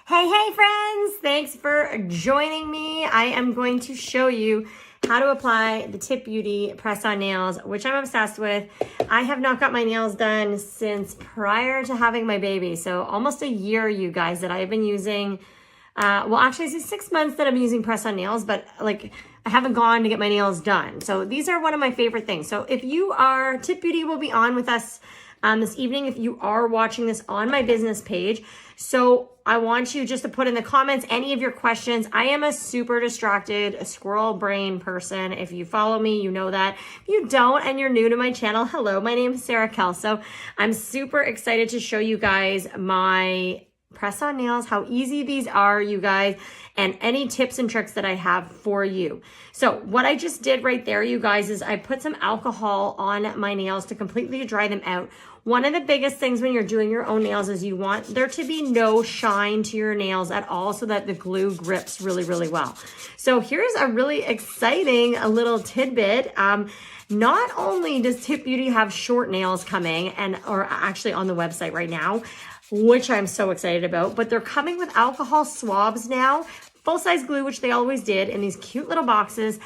Hey friends, thanks for joining me. I am going to show you how to apply the Tip Beauty press-on nails, which I'm obsessed with. I have not got my nails done since prior to having my baby. So almost a year, you guys, that I've been using, well, actually it's 6 months that I'm using press-on nails, but like I haven't gone to get my nails done. So these are one of my favorite things. So if you are, Tip Beauty will be on with us this evening if you are watching this on my business page. So I want you just to put in the comments any of your questions. I am a super distracted squirrel brain person. If you follow me, you know that. If you don't and you're new to my channel, hello, my name is Sarah Kelso. I'm super excited to show you guys my press-on nails, how easy these are, you guys, and any tips and tricks that I have for you. So what I just did right there, you guys, is I put some alcohol on my nails to completely dry them out. One of the biggest things when you're doing your own nails is you want there to be no shine to your nails at all so that the glue grips really, really well. So here's a really exciting little tidbit. Not only does Tip Beauty have short nails coming or actually on the website right now, which I'm so excited about, but they're coming with alcohol swabs now, full-size glue, which they always did in these cute little boxes,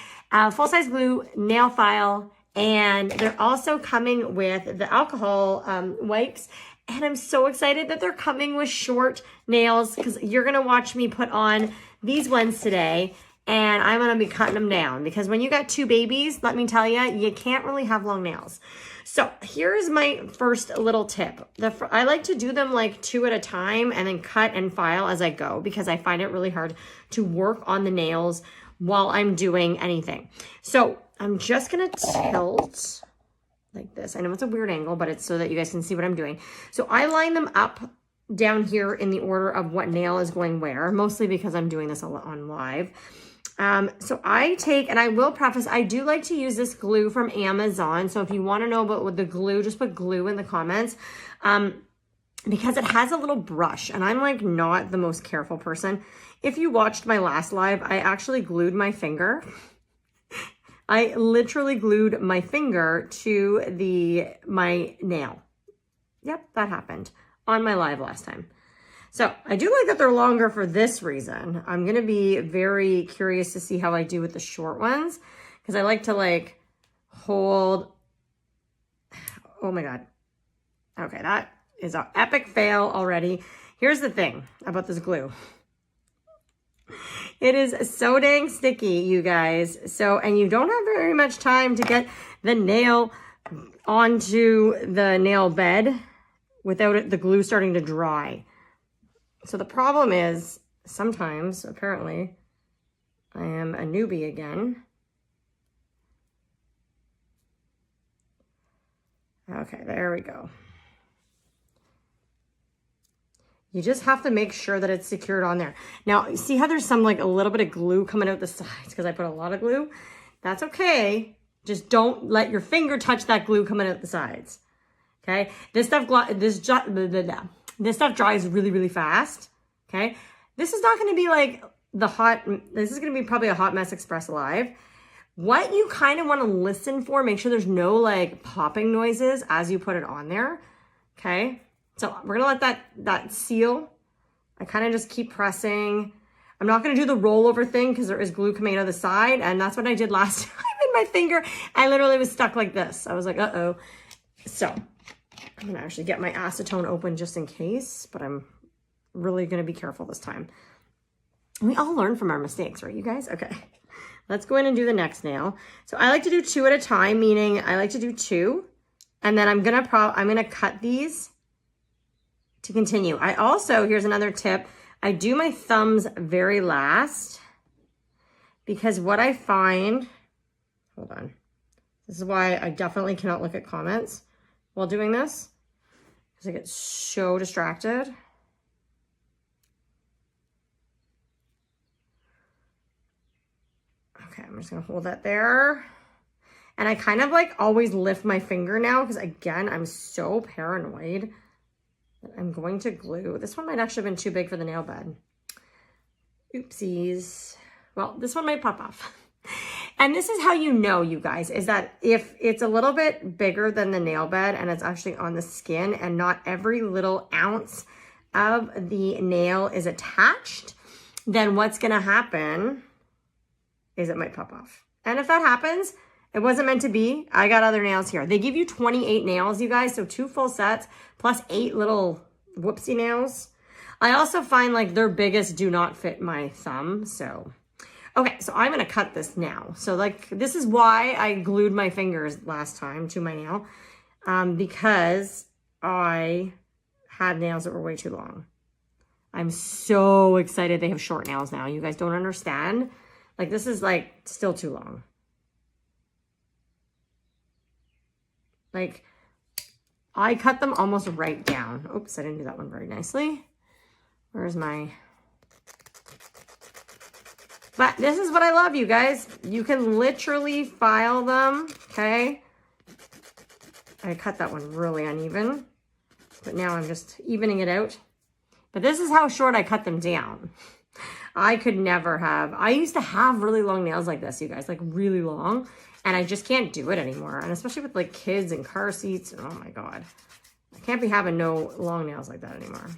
full-size glue, nail file, and they're also coming with the alcohol wipes. And I'm so excited that they're coming with short nails because you're going to watch me put on these ones today. And I'm going to be cutting them down because when you got two babies, let me tell you, you can't really have long nails. So here's my first little tip. I like to do them like 2 at a time and then cut and file as I go because I find it really hard to work on the nails while I'm doing anything. So I'm just going to tilt like this. I know it's a weird angle, but it's so that you guys can see what I'm doing. So I line them up down here in the order of what nail is going where, mostly because I'm doing this on live. So I take, and I will preface, I do like to use this glue from Amazon. So if you want to know about the glue, just put glue in the comments. Because it has a little brush and I'm like not the most careful person. If you watched my last live, I actually glued my finger. I literally glued my finger to my nail. Yep, that happened on my live last time. So I do like that they're longer for this reason. I'm going to be very curious to see how I do with the short ones because I like to like hold. Oh my God. Okay, that is an epic fail already. Here's the thing about this glue. It is so dang sticky, you guys. So, and you don't have very much time to get the nail onto the nail bed without the glue starting to dry. So the problem is sometimes, apparently, I am a newbie again. Okay, there we go. You just have to make sure that it's secured on there. Now, you see how there's some like a little bit of glue coming out the sides because I put a lot of glue? That's okay. Just don't let your finger touch that glue coming out the sides. Okay? This stuff dries really, really fast. Okay? This is not going to be like this is going to be probably a Hot Mess Express Live. What you kind of want to listen for, make sure there's no like popping noises as you put it on there. Okay? So we're going to let that seal. I kind of just keep pressing. I'm not going to do the rollover thing because there is glue coming out of the side. And that's what I did last time in my finger. I literally was stuck like this. I was like, uh-oh. So I'm going to actually get my acetone open just in case. But I'm really going to be careful this time. We all learn from our mistakes, right, you guys? Okay. Let's go in and do the next nail. So I like to do 2 at a time, meaning I like to do 2. And then I'm going to cut these to continue. I also, here's another tip, I do my thumbs very last because what I find, hold on, this is why I definitely cannot look at comments while doing this because I get so distracted. Okay, I'm just gonna hold that there. And I kind of like always lift my finger now because again, I'm so paranoid. I'm going to glue. This one might actually have been too big for the nail bed. Oopsies. Well, this one might pop off. And this is how you know, you guys, is that if it's a little bit bigger than the nail bed and it's actually on the skin and not every little ounce of the nail is attached, then what's gonna happen is it might pop off. And if that happens, it wasn't meant to be. I got other nails here. They give you 28 nails, you guys, so 2 full sets plus 8 little whoopsie nails. I also find like their biggest do not fit my thumb, so. Okay, so I'm gonna cut this now. So like, this is why I glued my fingers last time to my nail, because I had nails that were way too long. I'm so excited they have short nails now. You guys don't understand. Like, this is like still too long. Like, I cut them almost right down. Oops, I didn't do that one very nicely. Where's my... But this is what I love, you guys. You can literally file them, okay? I cut that one really uneven, but now I'm just evening it out. But this is how short I cut them down. I could never have, I used to have really long nails like this, you guys, like really long, and I just can't do it anymore. And especially with like kids and car seats, oh my God. I can't be having no long nails like that anymore.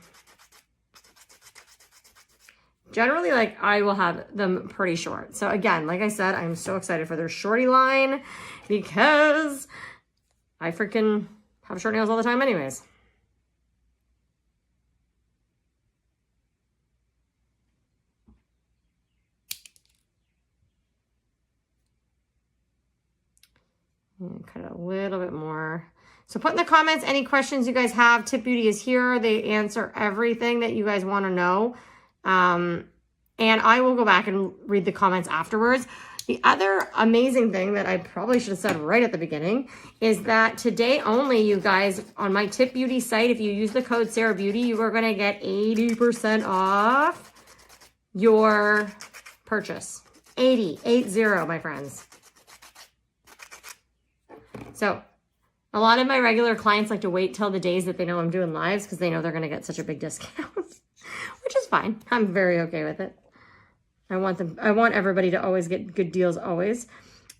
Generally, like, I will have them pretty short. So again, like I said, I'm so excited for their shorty line because I freaking have short nails all the time anyways. Cut it a little bit more. So put in the comments any questions you guys have. Tip Beauty is here. They answer everything that you guys want to know. And I will go back and read the comments afterwards. The other amazing thing that I probably should have said right at the beginning is that today only, you guys, on my Tip Beauty site, if you use the code Sarah Beauty, you are going to get 80% off your purchase. 80, my friends. So a lot of my regular clients like to wait till the days that they know I'm doing lives because they know they're going to get such a big discount, which is fine. I'm very okay with it. I want everybody to always get good deals always.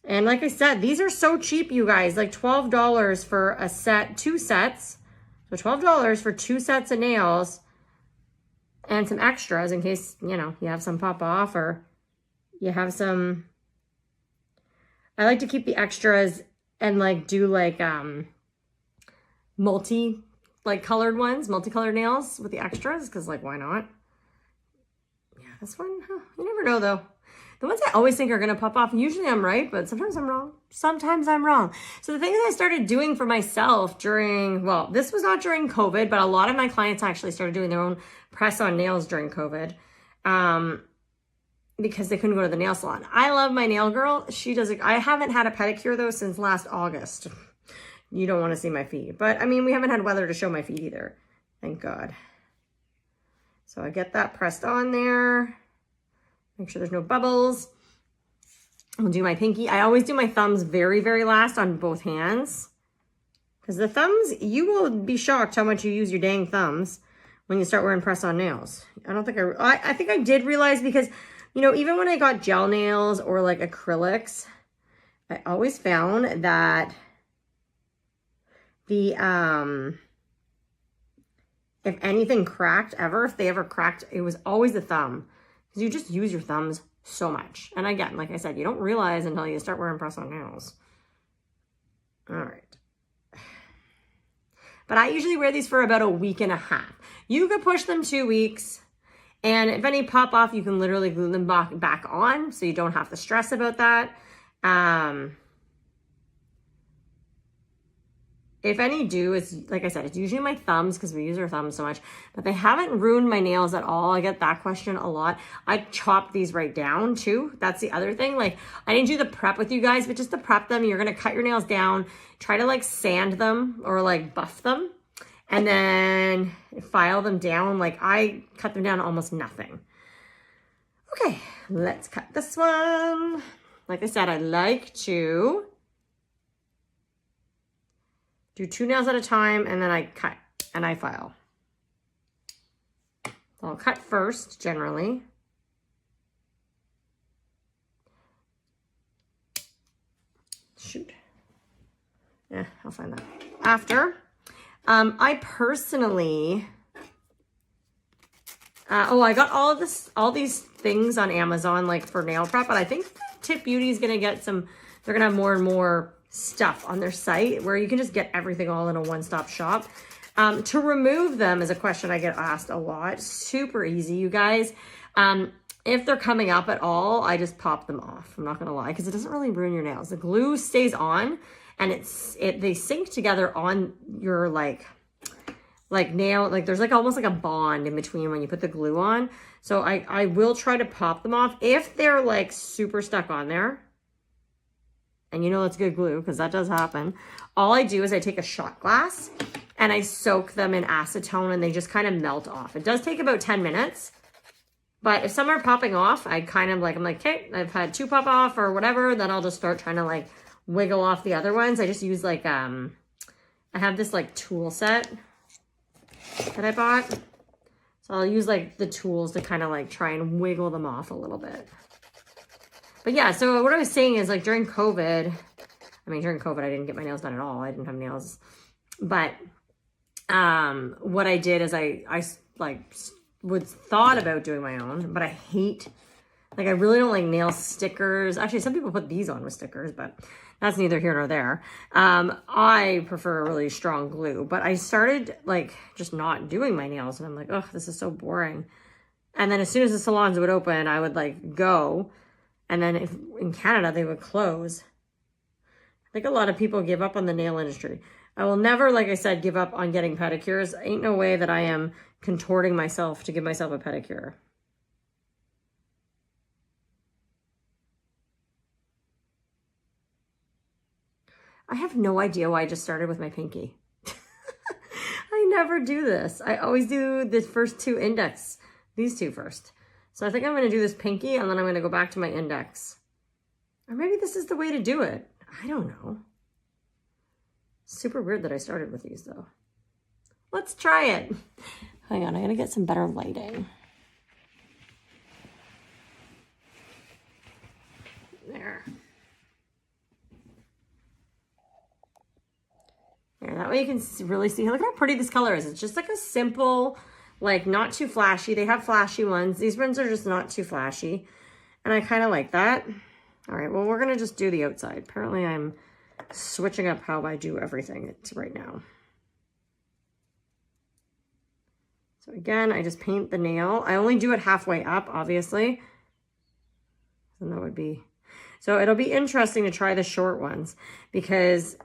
And like I said, these are so cheap, you guys, like $12 for a set, 2 sets. So $12 for 2 sets of nails and some extras in case, you know, you have some pop off or you have some, I like to keep the extras and like do like multicolored nails with the extras, because like why not? Yeah, this one, you never know though. The ones I always think are gonna pop off, usually I'm right, but sometimes I'm wrong. Sometimes I'm wrong. So the things I started doing for myself during, well, this was not during COVID, but a lot of my clients actually started doing their own press-on nails during COVID. Because they couldn't go to the nail salon. I love my nail girl. She does it. I haven't had a pedicure though since last August. You don't want to see my feet. But I mean, we haven't had weather to show my feet either. Thank God. So I get that pressed on there. Make sure there's no bubbles. I'll do my pinky. I always do my thumbs very, very last on both hands. Because the thumbs, you will be shocked how much you use your dang thumbs when you start wearing press-on nails. I don't think I think I did realize because, you know, even when I got gel nails or like acrylics, I always found that the, if anything cracked ever, if they ever cracked, it was always the thumb. Because you just use your thumbs so much. And again, like I said, you don't realize until you start wearing press-on nails. All right. But I usually wear these for about a week and a half. You could push them 2 weeks. And if any pop off, you can literally glue them back on, so you don't have to stress about that. If any do, it's like I said, it's usually my thumbs because we use our thumbs so much, but they haven't ruined my nails at all. I get that question a lot. I chop these right down too. That's the other thing. Like, I didn't do the prep with you guys, but just to prep them, you're going to cut your nails down, try to like sand them or like buff them, and then file them down. Like, I cut them down to almost nothing. Okay, let's cut this one. Like I said, I like to do 2 nails at a time, and then I cut and I file. So I'll cut first, generally. Shoot. Yeah, I'll find that. After. I personally Oh, I got all these things on Amazon, like for nail prep, but I think Tip Beauty is going to get some, they're going to have more and more stuff on their site where you can just get everything all in a one-stop shop. To remove them is a question I get asked a lot. Super easy, you guys. If they're coming up at all, I just pop them off. I'm not going to lie, because it doesn't really ruin your nails. The glue stays on, and they sink together on your like nail, like there's like almost like a bond in between when you put the glue on. So I will try to pop them off if they're like super stuck on there. And you know that's good glue, because that does happen. All I do is I take a shot glass and I soak them in acetone, and they just kind of melt off. It does take about 10 minutes. But if some are popping off, I'm like, okay, I've had 2 pop off or whatever, then I'll just start trying to like wiggle off the other ones. I just use like, I have this like tool set that I bought. So I'll use like the tools to kind of like try and wiggle them off a little bit. But yeah, so what I was saying is like during COVID, I didn't get my nails done at all. I didn't have nails. But what I did is I thought about doing my own, but I hate, like I really don't like nail stickers. Actually, some people put these on with stickers, but that's neither here nor there. I prefer really strong glue, but I started like just not doing my nails, and I'm like, oh, this is so boring. And then as soon as the salons would open, I would like go, and then if in Canada they would close. I think a lot of people give up on the nail industry. I will never, like I said, give up on getting pedicures. Ain't no way that I am contorting myself to give myself a pedicure. I have no idea why I just started with my pinky. I never do this. I always do the first 2 index, these 2 first. So I think I'm going to do this pinky, and then I'm going to go back to my index. Or maybe this is the way to do it. I don't know. Super weird that I started with these though. Let's try it. Hang on, I'm gonna get some better lighting. There. There, that way you can really see, look how pretty this color is. It's just like a simple, like not too flashy. They have flashy ones. These ones are just not too flashy. And I kind of like that. All right, well, we're gonna just do the outside. Apparently I'm switching up how I do everything right now. So again, I just paint the nail. I only do it halfway up, obviously. And that would be, so it'll be interesting to try the short ones, because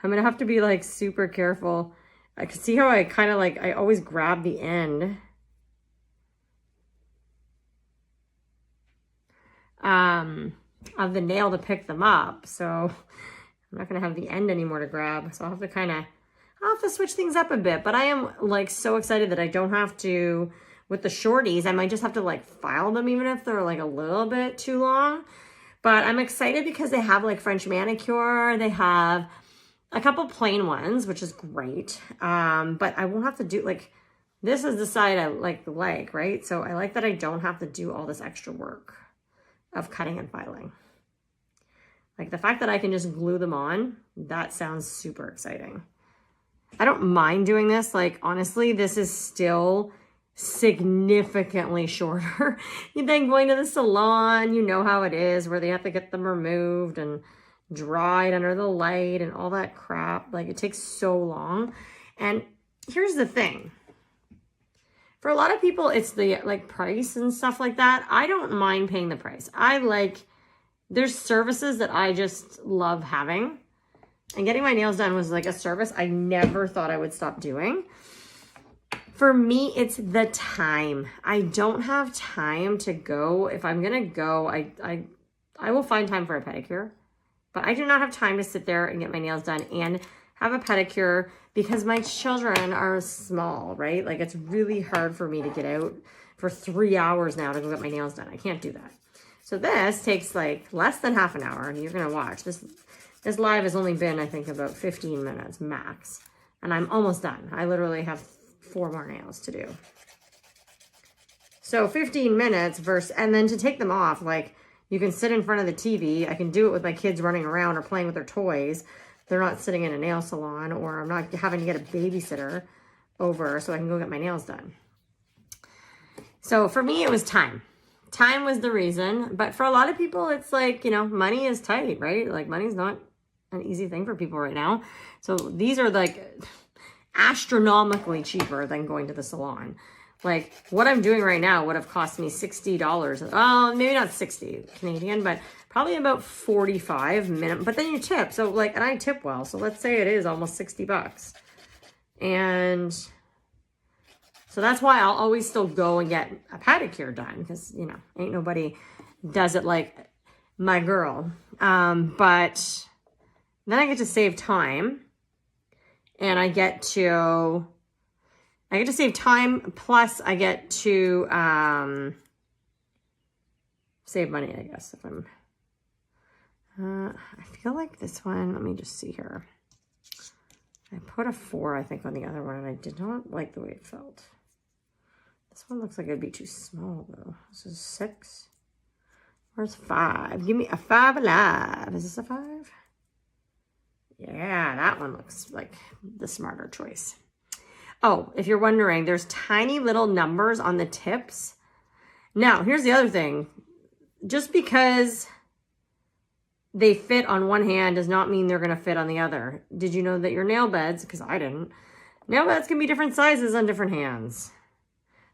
I'm gonna have to be like super careful. I can see how I kind of like, I always grab the end. Of the nail to pick them up. So I'm not gonna have the end anymore to grab. So I'll have to switch things up a bit, but I am like so excited that I don't have to, with the shorties, I might just have to like file them even if they're like a little bit too long. But I'm excited because they have like French manicure. They have a couple plain ones, which is great. But I won't have to do like, this is the side I like the leg, right? So I like that I don't have to do all this extra work of cutting and filing. Like the fact that I can just glue them on, that sounds super exciting. I don't mind doing this. Like, honestly, this is still significantly shorter than going to the salon. You know how it is, where they have to get them removed and dried under the light and all that crap. Like, it takes so long. And here's the thing. For a lot of people, it's the like price and stuff like that. I don't mind paying the price. There's services that I just love having. And getting my nails done was like a service I never thought I would stop doing. For me, it's the time. I don't have time to go. If I'm going to go, I will find time for a pedicure. But I do not have time to sit there and get my nails done and have a pedicure because my children are small, right? Like, it's really hard for me to get out for 3 hours now to go get my nails done. I can't do that. So this takes like less than half an hour, and you're going to watch. This live has only been, I think, about 15 minutes max. And I'm almost done. I literally have 4 more nails to do. So 15 minutes versus, and then to take them off, like, you can sit in front of the TV. I can do it with my kids running around or playing with their toys. They're not sitting in a nail salon, or I'm not having to get a babysitter over so I can go get my nails done. So for me, it was time. Time was the reason. But for a lot of people, it's like, you know, money is tight, right? Like money's not an easy thing for people right now. So these are like astronomically cheaper than going to the salon. Like what I'm doing right now would have cost me $60. Oh, maybe not 60 Canadian, but probably about 45 minimum. But then you tip. So like, and I tip well. So let's say it is almost 60 bucks. And so that's why I'll always still go and get a pedicure done. Because, you know, ain't nobody does it like my girl. But then I get to save time. And I get to save time, plus I get to save money, I guess, if I'm, I feel like this one, let me just see here. I put a 4, I think, on the other one, and I did not like the way it felt. This one looks like it'd be too small, though. This is 6. Where's 5? Give me a 5 alive. Is this a 5? Yeah, that one looks like the smarter choice. Oh, if you're wondering, there's tiny little numbers on the tips. Now, here's the other thing. Just because they fit on one hand does not mean they're going to fit on the other. Did you know that your nail beds, because I didn't, nail beds can be different sizes on different hands.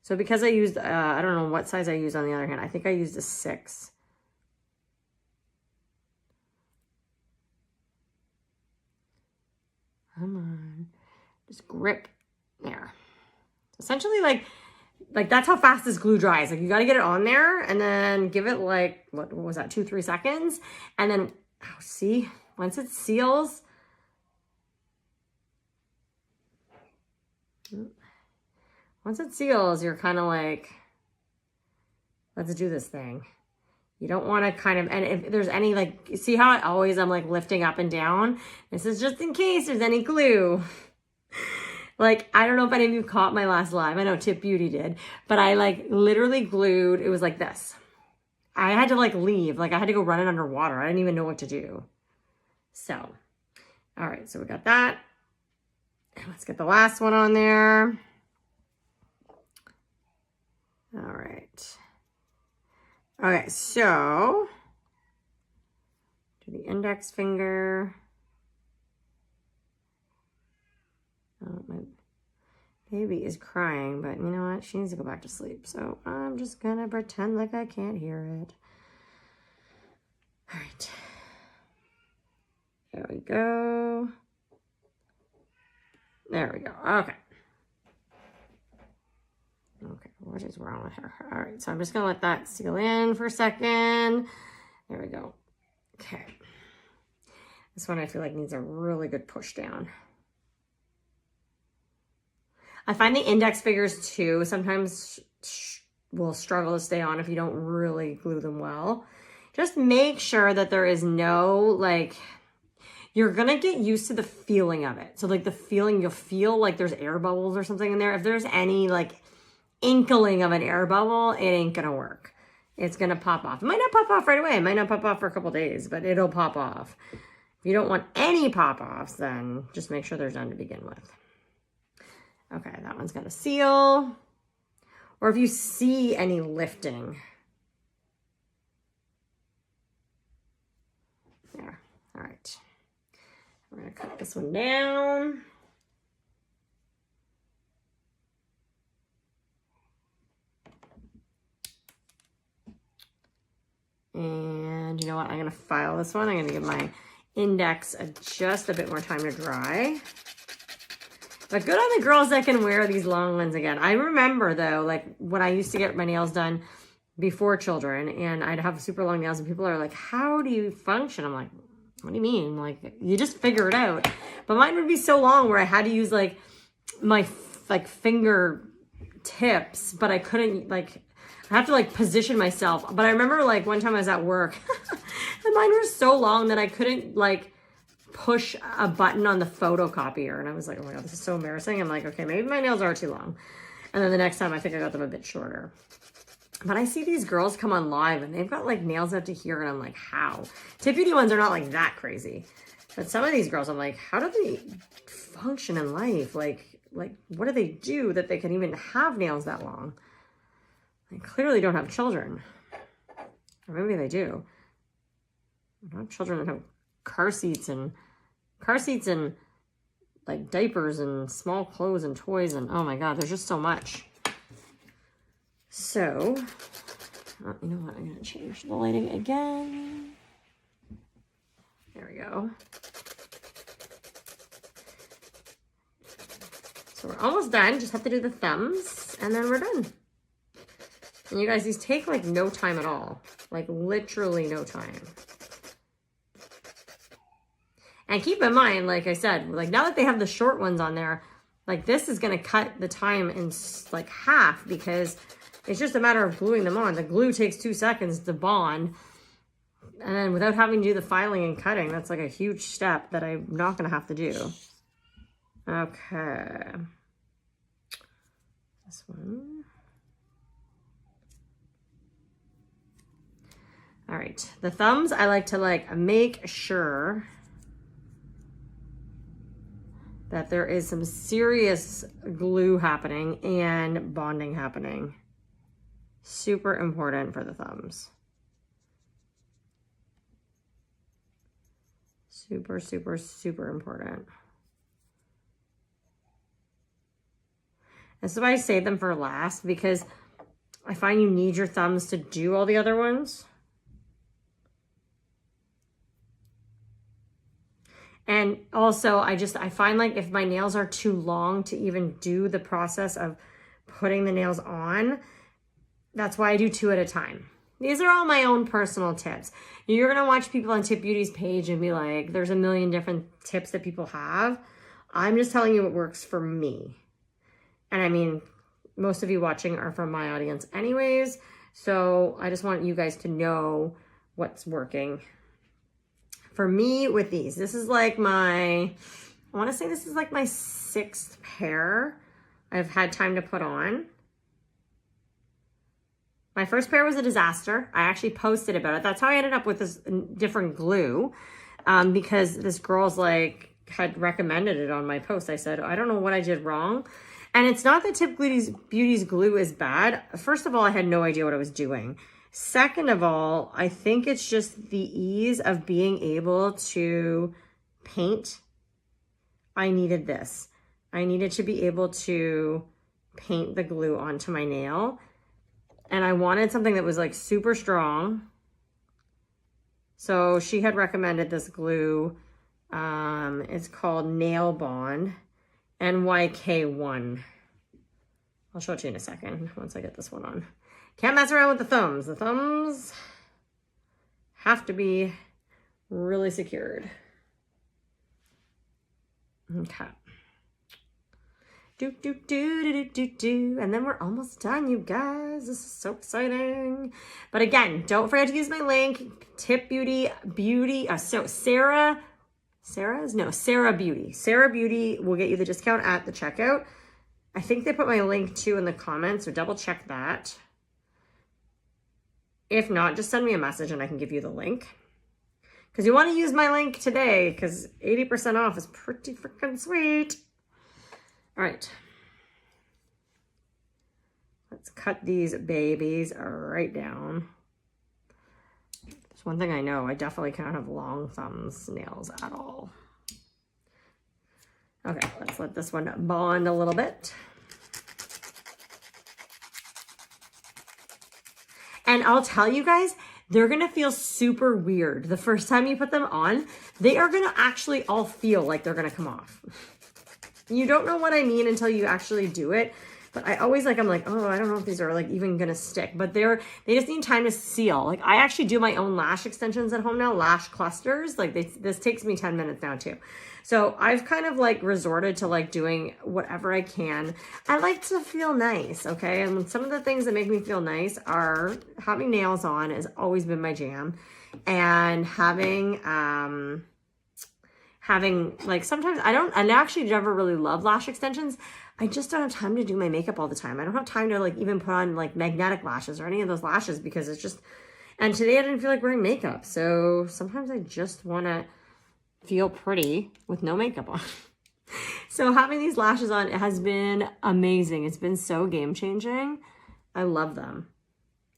So because I used, I don't know what size I used on the other hand. I think I used a 6. Come on. Just grip there. Essentially, like that's how fast this glue dries. Like you got to get it on there and then give it like, what was that, 2-3 seconds? And then, oh, see, once it seals, you're kind of like, let's do this thing. You don't want to kind of, and if there's any like, see how I'm like lifting up and down? This is just in case there's any glue. Like, I don't know if any of you caught my last live. I know Tip Beauty did, but I like literally glued, it was like this. I had to like leave, like I had to go run it underwater. I didn't even know what to do. So, all right, so we got that. Let's get the last one on there. All right. Okay, so do the index finger. Oh, my baby is crying, but you know what? She needs to go back to sleep. So I'm just gonna pretend like I can't hear it. All right. There we go. There we go. Okay. Okay, what is wrong with her? All right, so I'm just gonna let that seal in for a second. There we go. Okay. This one I feel like needs a really good push down. I find the index fingers too sometimes will struggle to stay on if you don't really glue them well. Just make sure that there is no, like, you're gonna get used to the feeling of it. So like the feeling, you'll feel like there's air bubbles or something in there. If there's any like inkling of an air bubble, it ain't gonna work. It's gonna pop off. It might not pop off right away. It might not pop off for a couple days, but it'll pop off. If you don't want any pop-offs, then just make sure there's none to begin with. Okay, that one's gonna seal. Or if you see any lifting. There, all right. We're gonna cut this one down. And you know what? I'm gonna file this one. I'm gonna give my index just a bit more time to dry. But good on the girls that can wear these long ones again. I remember though, like when I used to get my nails done before children and I'd have super long nails and people are like, how do you function? I'm like, what do you mean? Like, you just figure it out. But mine would be so long where I had to use like my finger tips, but I couldn't like, I have to like position myself. But I remember like one time I was at work and mine were so long that I couldn't like push a button on the photocopier. And I was like, oh my God, this is so embarrassing. I'm like, okay, maybe my nails are too long. And then the next time I think I got them a bit shorter. But I see these girls come on live and they've got like nails up to here and I'm like, how? Tip Beauty ones are not like that crazy. But some of these girls, I'm like, how do they function in life? Like what do they do that they can even have nails that long? They clearly don't have children. Or maybe they do. I don't have children that have car seats and like diapers and small clothes and toys and oh my God, there's just so much. So, you know what? I'm going to change the lighting again. There we go. So we're almost done. Just have to do the thumbs and then we're done. And you guys, these take like no time at all. Like literally no time. And keep in mind, like I said, like now that they have the short ones on there, like this is going to cut the time in like half because it's just a matter of gluing them on. The glue takes 2 seconds to bond. And then without having to do the filing and cutting, that's like a huge step that I'm not going to have to do. Okay. This one. All right. The thumbs, I like to like make sure that there is some serious glue happening and bonding happening. Super important for the thumbs. Super, super, super important. This is why I save them for last, because I find you need your thumbs to do all the other ones. And also, I find like if my nails are too long to even do the process of putting the nails on, that's why I do 2 at a time. These are all my own personal tips. You're going to watch people on Tip Beauty's page and be like, there's a million different tips that people have. I'm just telling you what works for me. And I mean, most of you watching are from my audience anyways. So I just want you guys to know what's working. For me with these, this is like I want to say this is like my 6th pair I've had time to put on. My first pair was a disaster. I actually posted about it. That's how I ended up with this different glue because this girl's like had recommended it on my post. I said, I don't know what I did wrong. And it's not that Tip Beauty's glue is bad. First of all, I had no idea what I was doing. Second of all, I think it's just the ease of being able to paint. I needed this. I needed to be able to paint the glue onto my nail. And I wanted something that was like super strong. So she had recommended this glue. It's called Nail Bond NYK1. I'll show it to you in a second once I get this one on. Can't mess around with the thumbs. The thumbs have to be really secured. Okay. And then we're almost done, you guys. This is so exciting. But again, don't forget to use my link, Tip Beauty, Sarah Beauty. Sarah Beauty will get you the discount at the checkout. I think they put my link too in the comments, so double check that. If not, just send me a message and I can give you the link. Because you want to use my link today because 80% off is pretty freaking sweet. All right. Let's cut these babies right down. There's one thing I know. I definitely can't have long thumbs nails at all. Okay, let's let this one bond a little bit. And I'll tell you guys, they're going to feel super weird. The first time you put them on, they are going to actually all feel like they're going to come off. You don't know what I mean until you actually do it. But I always I'm like, oh, I don't know if these are like even going to stick. But they just need time to seal. Like I actually do my own lash extensions at home now, lash clusters. Like this takes me 10 minutes now too. So I've kind of like resorted to like doing whatever I can. I like to feel nice, okay? And some of the things that make me feel nice are having nails on has always been my jam. And having like sometimes I actually never really love lash extensions. I just don't have time to do my makeup all the time. I don't have time to like even put on like magnetic lashes or any of those lashes because it's just, and today I didn't feel like wearing makeup. So sometimes I just want to feel pretty with no makeup on. So having these lashes on, it has been amazing. It's been so game changing. I love them.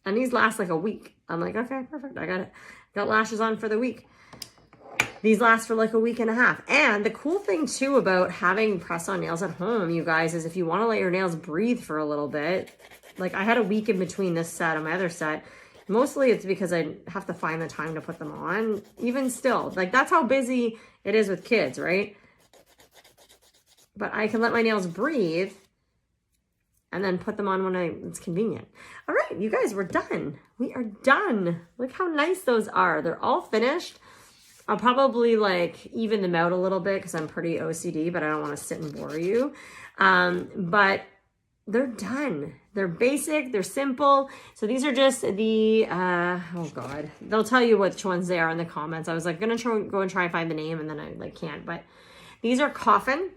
And these last like a week. I'm like, okay, perfect. I got lashes on for the week. These last for like a week and a half. And the cool thing too about having press-on nails at home, you guys, is if you want to let your nails breathe for a little bit, like I had a week in between this set and my other set. Mostly it's because I have to find the time to put them on. Even still, like that's how busy it is with kids, right? But I can let my nails breathe and then put them on when it's convenient. All right, you guys, we're done. We are done. Look how nice those are. They're all finished. I'll probably like even them out a little bit because I'm pretty OCD, but I don't want to sit and bore you. But they're done. They're basic, they're simple. So these are just the, oh God, they'll tell you which ones they are in the comments. I was like gonna go and try and find the name and then I like can't, but these are coffin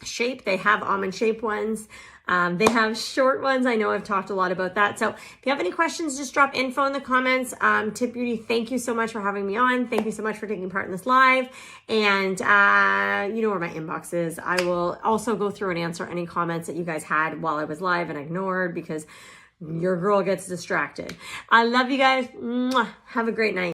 shape. They have almond shaped ones. They have short ones. I know I've talked a lot about that. So if you have any questions, just drop info in the comments. Tip Beauty, thank you so much for having me on. Thank you so much for taking part in this live. And you know where my inbox is. I will also go through and answer any comments that you guys had while I was live and ignored because your girl gets distracted. I love you guys. Mwah. Have a great night.